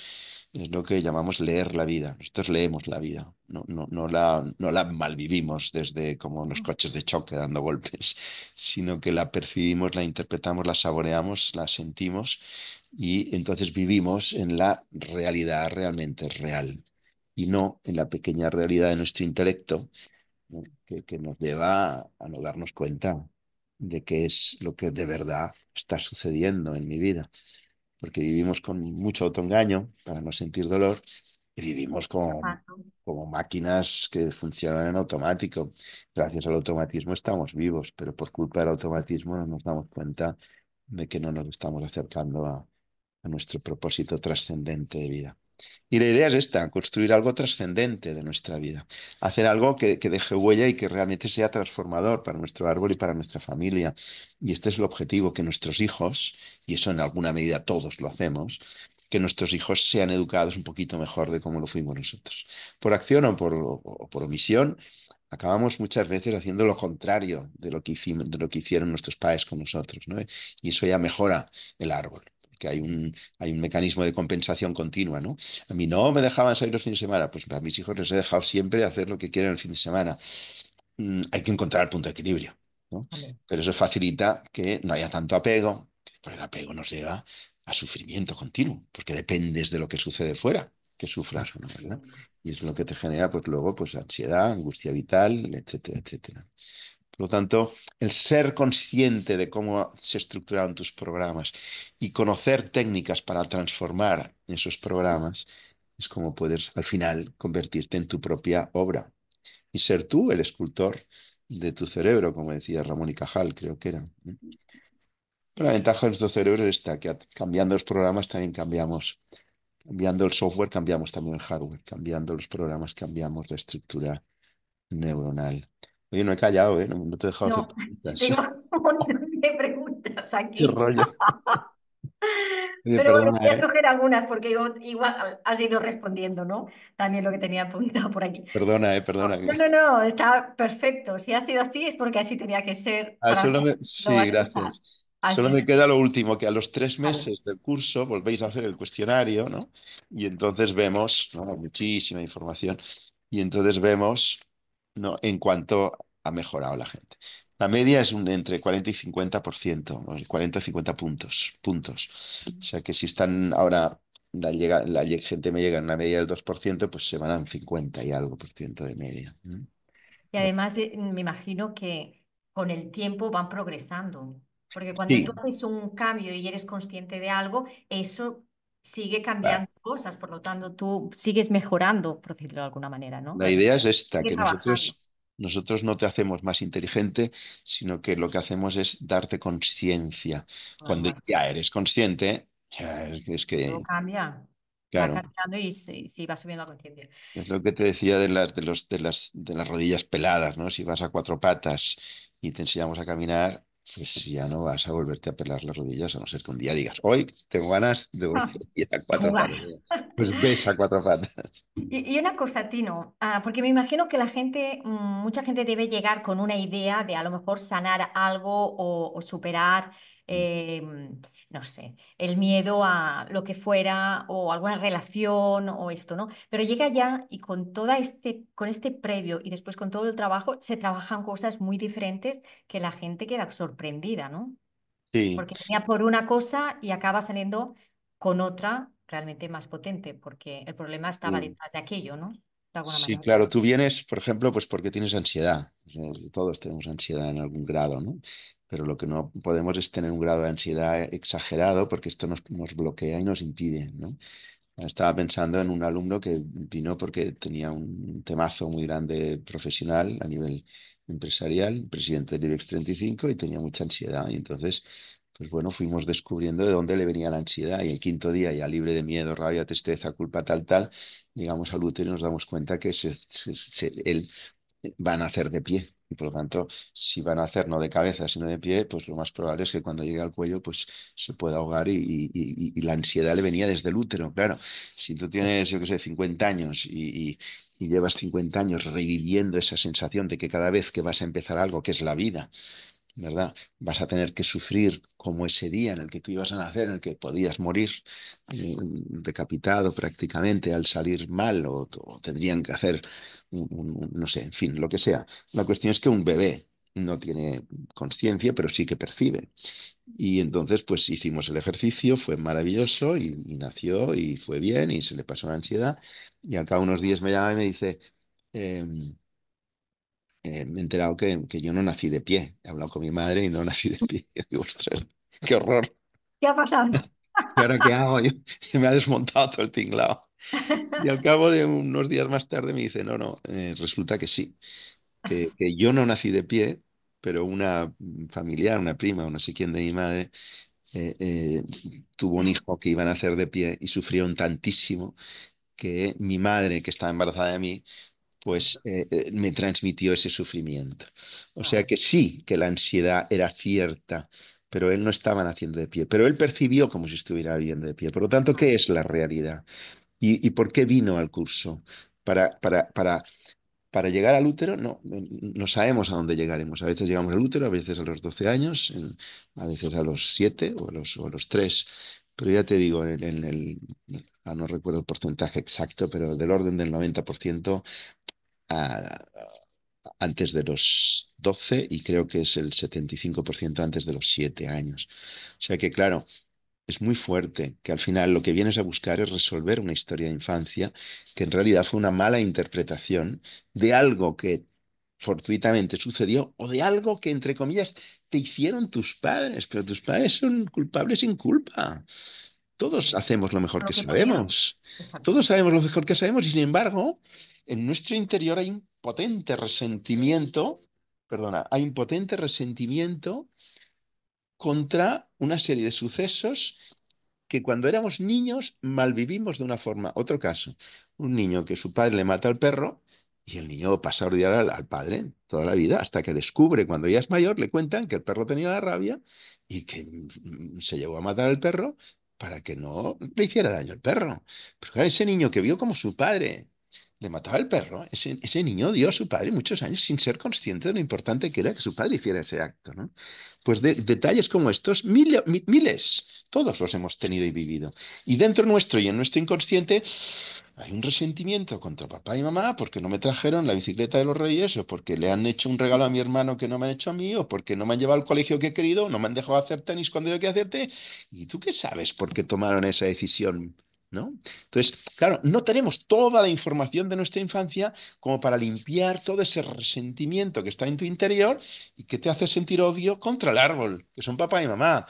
es lo que llamamos leer la vida. Nosotros leemos la vida, no la malvivimos desde como los coches de choque dando golpes, sino que la percibimos, la interpretamos, la saboreamos, la sentimos y entonces vivimos en la realidad realmente real y no en la pequeña realidad de nuestro intelecto, ¿no? Que nos lleva a no darnos cuenta de qué es lo que de verdad está sucediendo en mi vida, porque vivimos con mucho autoengaño para no sentir dolor y vivimos como máquinas que funcionan en automático. Gracias al automatismo estamos vivos, pero por culpa del automatismo no nos damos cuenta de que no nos estamos acercando a nuestro propósito trascendente de vida. Y la idea es esta, construir algo trascendente de nuestra vida, hacer algo que deje huella y que realmente sea transformador para nuestro árbol y para nuestra familia. Y este es el objetivo, que nuestros hijos, y eso en alguna medida todos lo hacemos, que nuestros hijos sean educados un poquito mejor de cómo lo fuimos nosotros. Por acción o por omisión, acabamos muchas veces haciendo lo contrario de lo que hicimos, de lo que hicieron nuestros padres con nosotros, ¿no? Y eso ya mejora el árbol, que hay un mecanismo de compensación continua, ¿no? A mí no me dejaban salir los fines de semana, pues a mis hijos les he dejado siempre hacer lo que quieren el fin de semana. Hay que encontrar el punto de equilibrio, ¿no? Vale. Pero eso facilita que no haya tanto apego, porque el apego nos lleva a sufrimiento continuo, porque dependes de lo que sucede fuera, que sufras o no, ¿verdad? Y es lo que te genera, pues luego, pues ansiedad, angustia vital, etcétera, etcétera. Por lo tanto, el ser consciente de cómo se estructuraron tus programas y conocer técnicas para transformar esos programas es como puedes al final convertirte en tu propia obra y ser tú el escultor de tu cerebro, como decía Ramón y Cajal, creo que era, ¿no? Pero la Sí. ventaja de nuestro cerebro es esta, que cambiando los programas también cambiamos, cambiando el software cambiamos también el hardware, cambiando los programas cambiamos la estructura neuronal. Oye, no he callado, ¿eh? No te he dejado hacer No, preguntas. tengo un montón de preguntas Qué aquí. rollo. Oye, Pero bueno, perdona, voy a ¿eh? escoger algunas porque igual has ido respondiendo, ¿no? También lo que tenía apuntado por aquí. Perdona, ¿eh? No, Perdona. no, no, no, está perfecto. Si ha sido así es porque así tenía que ser Ah, para que lo Sí, vas a estar. gracias. Solo Así me que, queda lo último, que a los 3 meses vale. del curso volvéis a hacer el cuestionario, ¿no? Y entonces vemos, ¿no? Muchísima información, y entonces vemos, ¿no? En cuánto ha mejorado la gente. La media es entre 40 y 50%, o 40 y 50 puntos. O sea que si están ahora, gente me llega en una media del 2%, pues se van a un 50 y algo por ciento de media. ¿Mm? Y además me imagino que con el tiempo van progresando, porque cuando tú Sí, haces un cambio y eres consciente de algo, eso sigue claro. cambiando cosas, por lo tanto tú sigues mejorando, por decirlo de alguna manera, ¿no? La idea es esta, Sigue que trabajando. nosotros no te hacemos más inteligente, sino que lo que hacemos es darte conciencia. Cuando Además, ya eres consciente, ya es todo que, cambia, va claro. cambiando y sí, va subiendo la conciencia. Es lo que te decía de las rodillas peladas, ¿no? Si vas a cuatro patas y te enseñamos a caminar, pues ya no vas a volverte a pelar las rodillas, a no ser que un día digas, hoy tengo ganas de volver Ah, a ir a cuatro jugar. patas. Pues ves a cuatro patas. Y una cosa, Tino, porque me imagino que mucha gente debe llegar con una idea de a lo mejor sanar algo o superar, eh, no sé, el miedo a lo que fuera o alguna relación o esto, ¿no? Pero llega ya y con este previo y después con todo el trabajo, se trabajan cosas muy diferentes que la gente queda sorprendida, ¿no? Sí, Porque venía por una cosa y acaba saliendo con otra realmente más potente, porque el problema estaba sí. detrás de aquello, ¿no? De alguna Sí, manera. claro, tú vienes, por ejemplo, pues porque tienes ansiedad. O sea, todos tenemos ansiedad en algún grado, ¿no? Pero lo que no podemos es tener un grado de ansiedad exagerado porque esto nos bloquea y nos impide, ¿no? Estaba pensando en un alumno que vino porque tenía un temazo muy grande profesional a nivel empresarial, presidente del IBEX 35 y tenía mucha ansiedad. Y entonces, pues bueno, fuimos descubriendo de dónde le venía la ansiedad. Y el quinto día, ya libre de miedo, rabia, tristeza, culpa, tal, tal, llegamos al útero y nos damos cuenta que él van a nacer de pie. Y por lo tanto, si van a nacer no de cabeza, sino de pie, pues lo más probable es que cuando llegue al cuello, pues se pueda ahogar y la ansiedad le venía desde el útero. Claro, si tú tienes, yo qué sé, 50 años y llevas 50 años reviviendo esa sensación de que cada vez que vas a empezar algo, que es la vida, ¿verdad? Vas a tener que sufrir como ese día en el que tú ibas a nacer, en el que podías morir decapitado prácticamente al salir mal o tendrían que hacer, no sé, en fin, lo que sea. La cuestión es que un bebé no tiene conciencia, pero sí que percibe. Y entonces, pues hicimos el ejercicio, fue maravilloso y nació y fue bien y se le pasó la ansiedad. Y al cabo de unos días me llama y me dice... em, me he enterado que yo no nací de pie. He hablado con mi madre y no nací de pie. Y digo, ostras, qué horror. ¿Qué ha pasado? ¿Y ahora qué hago? Se me ha desmontado todo el tinglado. Y al cabo de unos días más tarde me dice, no, no, resulta que sí, que yo no nací de pie, pero una familiar, una prima o no sé quién de mi madre, eh, eh, tuvo un hijo que iba a nacer de pie y sufrieron tantísimo que mi madre, que estaba embarazada de mí, pues me transmitió ese sufrimiento. O sea Ah, que sí, que la ansiedad era cierta, pero él no estaba naciendo de pie, pero él percibió como si estuviera viviendo de pie. Por lo tanto, ah, ¿qué es la realidad? ¿Y por qué vino al curso? Para, para, para, para llegar al útero, no, no sabemos a dónde llegaremos. A veces llegamos al útero, a veces a los 12 años, a veces a los 7 o a los 3. Pero ya te digo, no recuerdo el porcentaje exacto, pero del orden del 90% a- antes de los 12 y creo que es el 75% antes de los 7 años. O sea que, claro, es muy fuerte que al final lo que vienes a buscar es resolver una historia de infancia que en realidad fue una mala interpretación de algo que fortuitamente sucedió o de algo que, entre comillas, te hicieron tus padres, pero tus padres son culpables sin culpa. Todos hacemos lo mejor con que lo que podían. sabemos. Todos Exacto. sabemos lo mejor que sabemos y sin embargo, en nuestro interior hay un potente resentimiento, perdona, hay un potente resentimiento contra una serie de sucesos que cuando éramos niños malvivimos de una forma. Otro caso, un niño que su padre le mata al perro y el niño pasa a odiar al padre toda la vida hasta que descubre, cuando ya es mayor, le cuentan que el perro tenía la rabia y que se llevó a matar al perro para que no le hiciera daño al perro. Pero claro, ese niño que vio como su padre le mataba al perro, ese niño odió a su padre muchos años sin ser consciente de lo importante que era que su padre hiciera ese acto, ¿no? Pues detalles como estos, miles, todos los hemos tenido y vivido. Y dentro nuestro y en nuestro inconsciente Hay un resentimiento contra papá y mamá porque no me trajeron la bicicleta de los Reyes, o porque le han hecho un regalo a mi hermano que no me han hecho a mí, o porque no me han llevado al colegio que he querido, o no me han dejado hacer tenis cuando yo quería hacer tenis. ¿Y tú qué sabes por qué tomaron esa decisión? ¿No? Entonces, claro, no tenemos toda la información de nuestra infancia como para limpiar todo ese resentimiento que está en tu interior y que te hace sentir odio contra el árbol, que son papá y mamá.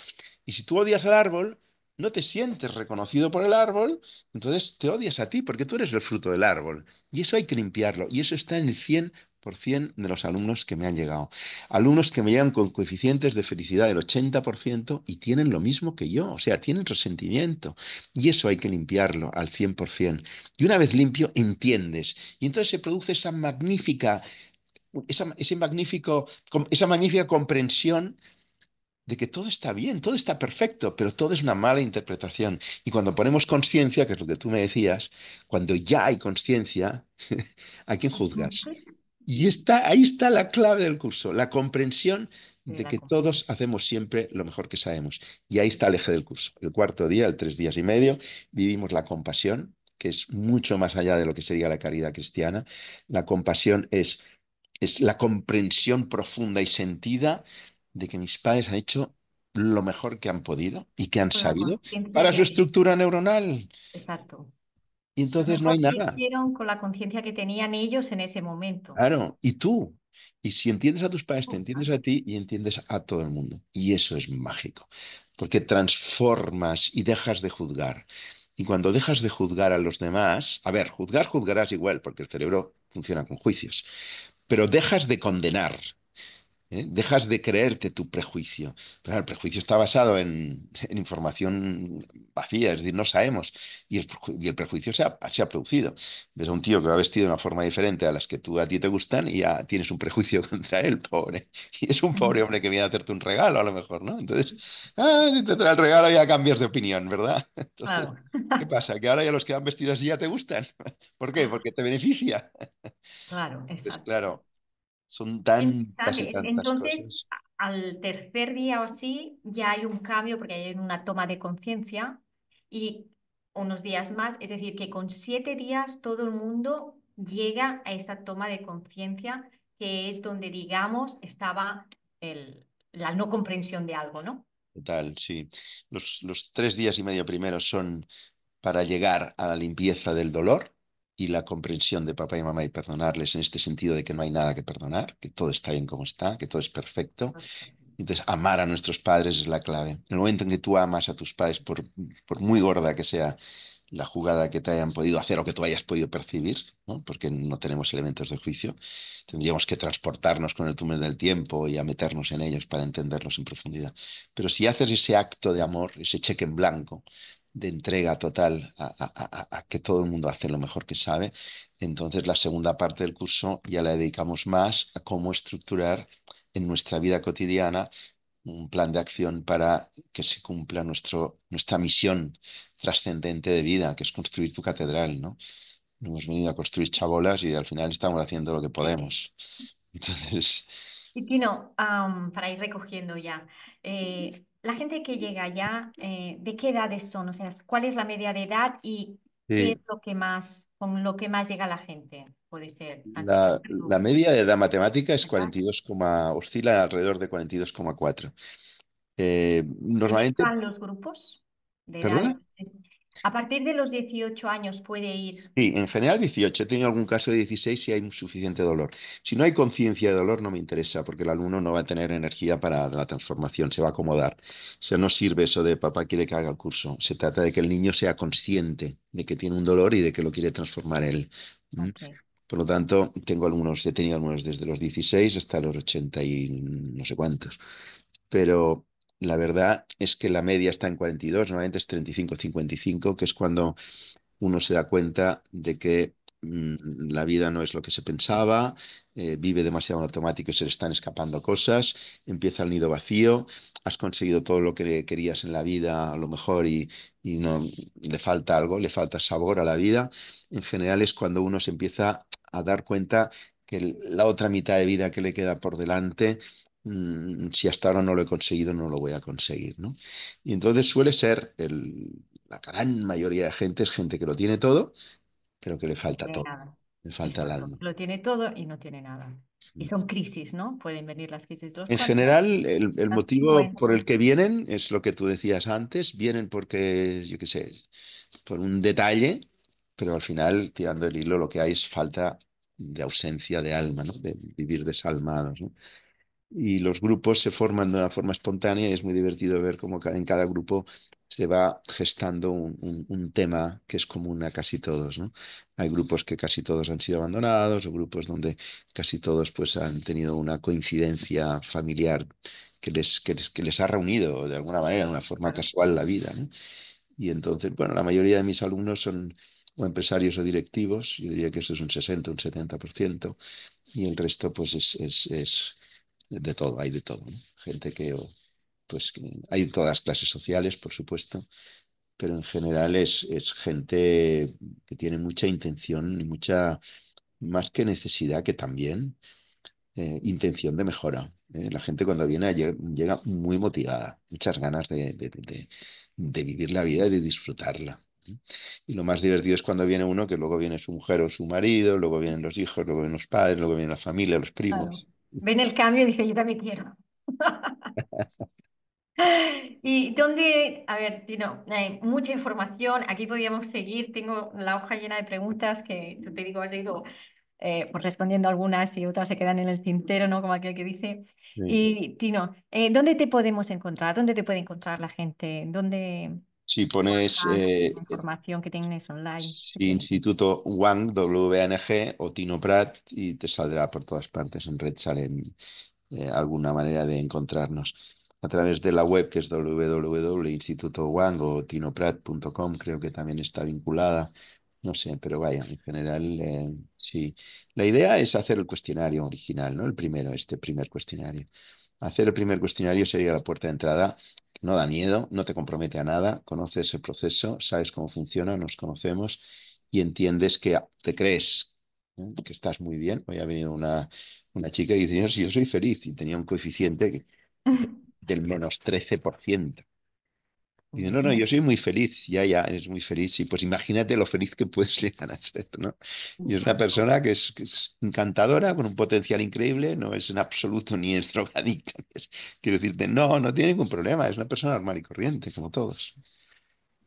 Y si tú odias al árbol, no te sientes reconocido por el árbol, entonces te odias a ti porque tú eres el fruto del árbol. Y eso hay que limpiarlo. Y eso está en el 100% de los alumnos que me han llegado. Alumnos que me llegan con coeficientes de felicidad del 80% y tienen lo mismo que yo. O sea, tienen resentimiento. Y eso hay que limpiarlo al 100%. Y una vez limpio, entiendes. Y entonces se produce esa magnífica comprensión de que todo está bien, todo está perfecto, pero todo es una mala interpretación. Y cuando ponemos conciencia, que es lo que tú me decías, cuando ya hay conciencia, ¿a quién juzgas? Y ahí está la clave del curso, la comprensión De de la que conciencia. todos hacemos siempre lo mejor que sabemos. Y ahí está el eje del curso. El cuarto día, el 3 días y medio, vivimos la compasión, que es mucho más allá de lo que sería la caridad cristiana. La compasión es la comprensión profunda y sentida de que mis padres han hecho lo mejor que han podido y que han Con la sabido conciencia para que su hay. estructura neuronal. Exacto. Y Lo entonces no hay mejor que nada. hicieron con la conciencia que tenían ellos en ese momento. Claro, y tú. Y si entiendes a tus padres, te Oh, entiendes claro. a ti y entiendes a todo el mundo. Y eso es mágico, porque transformas y dejas de juzgar. Y cuando dejas de juzgar a los demás, a ver, juzgarás igual, porque el cerebro funciona con juicios, pero dejas de condenar. Dejas de creerte tu prejuicio. Pero el prejuicio está basado en información vacía, es decir, no sabemos. Y el prejuicio se ha producido. Ves a un tío que va vestido de una forma diferente a las que a ti te gustan y ya tienes un prejuicio contra él, pobre. Y es un pobre hombre que viene a hacerte un regalo, a lo mejor, ¿no? Entonces, si te trae el regalo ya cambias de opinión, ¿verdad? Entonces, Claro, ¿qué pasa? Que ahora ya los que van vestidos así ya te gustan. ¿Por qué? Porque te beneficia. claro, Pues exacto. claro, son Qué tantas y interesante. tantas Entonces, cosas. al tercer día o así, ya hay un cambio porque hay una toma de conciencia y unos días más, es decir, que con 7 días todo el mundo llega a esta toma de conciencia, que es donde, digamos, estaba la no comprensión de algo, ¿no? Total, sí. Los 3 días y medio primeros son para llegar a la limpieza del dolor y la comprensión de papá y mamá y perdonarles en este sentido de que no hay nada que perdonar, que todo está bien como está, que todo es perfecto. Entonces, amar a nuestros padres es la clave. En el momento en que tú amas a tus padres, por muy gorda que sea la jugada que te hayan podido hacer o que tú hayas podido percibir, ¿no? Porque no tenemos elementos de juicio, tendríamos que transportarnos con el túnel del tiempo y a meternos en ellos para entenderlos en profundidad. Pero si haces ese acto de amor, ese cheque en blanco, de entrega total a que todo el mundo hace lo mejor que sabe, entonces la segunda parte del curso ya la dedicamos más a cómo estructurar en nuestra vida cotidiana un plan de acción para que se cumpla nuestra misión trascendente de vida, que es construir tu catedral, ¿no? No hemos venido a construir chabolas y al final estamos haciendo lo que podemos. Entonces, Y Tino, para ir recogiendo ya, la gente que llega ya, ¿de qué edades son? O sea, ¿cuál es la media de edad y qué es sí, lo que más, con lo que más llega la gente? Puede ser la ansiedad, media de edad matemática es ¿verdad? 42, oscila alrededor de 42,4. ¿Se Normalmente, mezclan los grupos de edades? ¿perdona? Sí. A partir de los 18 años puede ir. Sí, en general 18. He tenido algún caso de 16 si hay un suficiente dolor. Si no hay conciencia de dolor, no me interesa, porque el alumno no va a tener energía para la transformación, se va a acomodar. O sea, no sirve eso de papá quiere que haga el curso. Se trata de que el niño sea consciente de que tiene un dolor y de que lo quiere transformar él. ¿Mm? Ok. Por lo tanto, he tenido algunos desde los 16 hasta los 80 y no sé cuántos. Pero la verdad es que la media está en 42, normalmente es 35-55, que es cuando uno se da cuenta de que la vida no es lo que se pensaba, vive demasiado en automático y se le están escapando cosas, empieza el nido vacío, has conseguido todo lo que querías en la vida a lo mejor y no le falta algo, le falta sabor a la vida. En general es cuando uno se empieza a dar cuenta que la otra mitad de vida que le queda por delante, si hasta ahora no lo he conseguido, no lo voy a conseguir, ¿no? Y entonces suele ser la gran mayoría de gente es gente que lo tiene todo pero que le No falta tiene todo, nada. le falta el Exacto. alma. Lo tiene todo y no tiene nada. Y son crisis, ¿no? Pueden venir las crisis de los En 40, general, el las motivo por 50. el que vienen es lo que tú decías antes, vienen porque, yo qué sé, por un detalle, pero al final, tirando el hilo, lo que hay es falta de ausencia de alma, ¿no? De vivir desalmados, ¿no? Y los grupos se forman de una forma espontánea y es muy divertido ver cómo en cada grupo se va gestando un tema que es común a casi todos, ¿no? Hay grupos que casi todos han sido abandonados o grupos donde casi todos pues han tenido una coincidencia familiar que les ha reunido de alguna manera, de una forma Claro. casual la vida, ¿no? Y entonces, bueno, la mayoría de mis alumnos son o empresarios o directivos, yo diría que eso es un 60, un 70%, y el resto pues es de todo, hay de todo, ¿no? Gente pues, hay todas las clases sociales, por supuesto, pero en general es gente que tiene mucha intención y mucha, más que necesidad, que también intención de mejora. La gente cuando viene llega muy motivada, muchas ganas de vivir la vida y de disfrutarla. ¿Eh? Y lo más divertido es cuando viene uno que luego viene su mujer o su marido, luego vienen los hijos, luego vienen los padres, luego viene la familia, los Claro. primos. Ven el cambio y dice, yo también quiero. ¿Y dónde? A ver, Tino, mucha información. Aquí podríamos seguir. Tengo la hoja llena de preguntas que te digo, has ido pues respondiendo algunas y otras se quedan en el tintero, ¿no? Como aquel que dice. Sí. Y Tino, ¿dónde te podemos encontrar? ¿Dónde te puede encontrar la gente? ¿Dónde Si pones WhatsApp, la información que tienes online? ¿Qué tienes? Instituto Wang, WNG o Tino Prat y te saldrá por todas partes. En red salen alguna manera de encontrarnos. A través de la web que es www.institutowang o tinoprat.com, creo que también está vinculada. No sé, pero vaya, en general, sí. La idea es hacer el cuestionario original, ¿no? El primero, este primer cuestionario. Hacer el primer cuestionario sería la puerta de entrada. No da miedo, no te compromete a nada, conoces el proceso, sabes cómo funciona, nos conocemos y entiendes que te crees, ¿eh? Que estás muy bien. Hoy ha venido una chica y dice, "No, si yo soy feliz", y tenía un coeficiente del -13%. Y dice, no, no, yo soy muy feliz, ya, ya, eres muy feliz. Y pues imagínate lo feliz que puedes llegar a ser, ¿no? Y es una persona que es encantadora, con un potencial increíble, no es en absoluto ni es drogadicta. Quiero decirte, no, no tiene ningún problema, es una persona normal y corriente, como todos.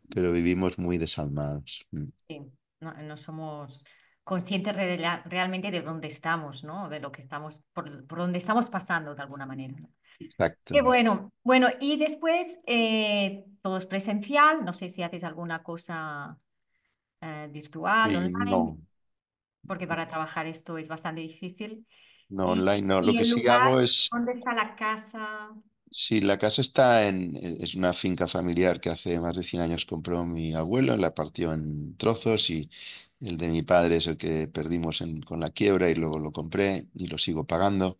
Pero vivimos muy desalmados. Mm. Sí, no, no somos conscientes realmente de dónde estamos, ¿no? De lo que estamos, por dónde estamos pasando de alguna manera, ¿no? Qué Exacto. bueno. Bueno, y después todo es presencial. No sé si haces alguna cosa virtual, Sí, online, no, porque para trabajar esto es bastante difícil. no online, no. Lo Y que el sí hago lugar, es. ¿dónde está la casa? Sí, la casa está es una finca familiar que hace más de 100 años compró mi abuelo, la partió en trozos y el de mi padre es el que perdimos con la quiebra y luego lo compré y lo sigo pagando.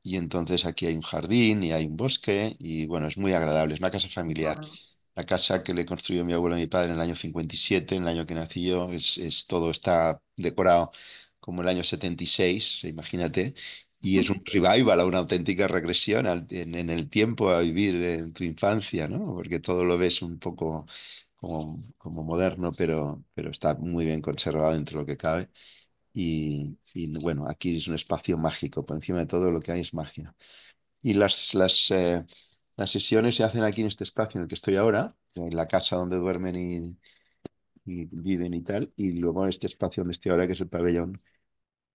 Y entonces aquí hay un jardín y hay un bosque y bueno, es muy agradable, es una casa familiar. Bueno, La casa que le construyó mi abuelo y mi padre en el año 57, en el año que nací yo, todo está decorado como el año 76, imagínate, y es un revival, una auténtica regresión en el tiempo a vivir en tu infancia, ¿no? Porque todo lo ves un poco como moderno, pero está muy bien conservado dentro de lo que cabe. Y bueno, aquí es un espacio mágico, por encima de todo lo que hay es magia. Y las sesiones se hacen aquí en este espacio en el que estoy ahora, en la casa donde duermen y viven y tal, y luego en este espacio donde estoy ahora, que es el pabellón,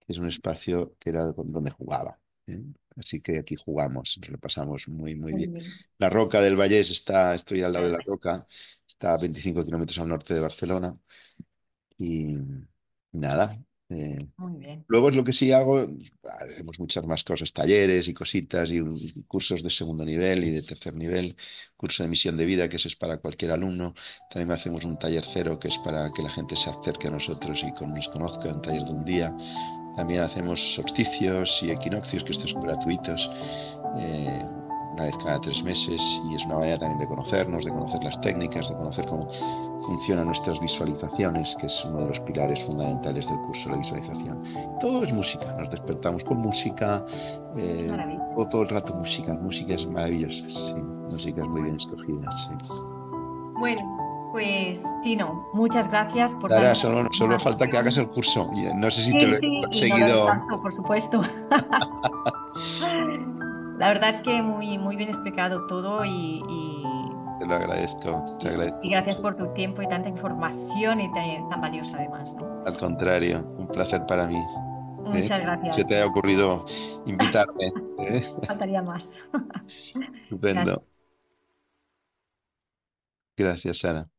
que es un espacio que era donde jugaba. ¿Eh? Así que aquí jugamos, nos lo pasamos muy, muy muy bien. bien. La Roca del Vallés estoy al lado de Ah, la Roca, está a 25 kilómetros al norte de Barcelona, y nada. eh, muy bien. Luego es lo que sí hago, hacemos muchas más cosas, talleres y cositas y cursos de segundo nivel y de tercer nivel, curso de misión de vida, que ese es para cualquier alumno. También hacemos un taller cero, que es para que la gente se acerque a nosotros y nos conozca, un taller de un día. También hacemos solsticios y equinoccios, que estos son gratuitos, eh, una vez cada 3 meses, y es una manera también de conocernos, de conocer las técnicas, de conocer cómo funcionan nuestras visualizaciones, que es uno de los pilares fundamentales del curso, la visualización. Todo es música, nos despertamos con música, Qué eh, maravilla. todo el rato música, músicas maravillosas, sí, músicas Qué muy bien bueno. escogidas, sí. Bueno. Pues Tino, muchas gracias por Ahora darme esta solo falta que hagas información. el curso. Y, no sé si te Sí, lo he sí, y no lo conseguido. descarto, por supuesto. La verdad que muy, muy bien explicado todo Te lo agradezco, te y agradezco gracias mucho. por tu tiempo y tanta información y tan valiosa además, ¿no? Al contrario, un placer para mí. ¿Eh? Muchas Se gracias, te haya Tino. ocurrido invitarme. ¿Eh? Faltaría más. Gracias. Estupendo. Gracias, Sara.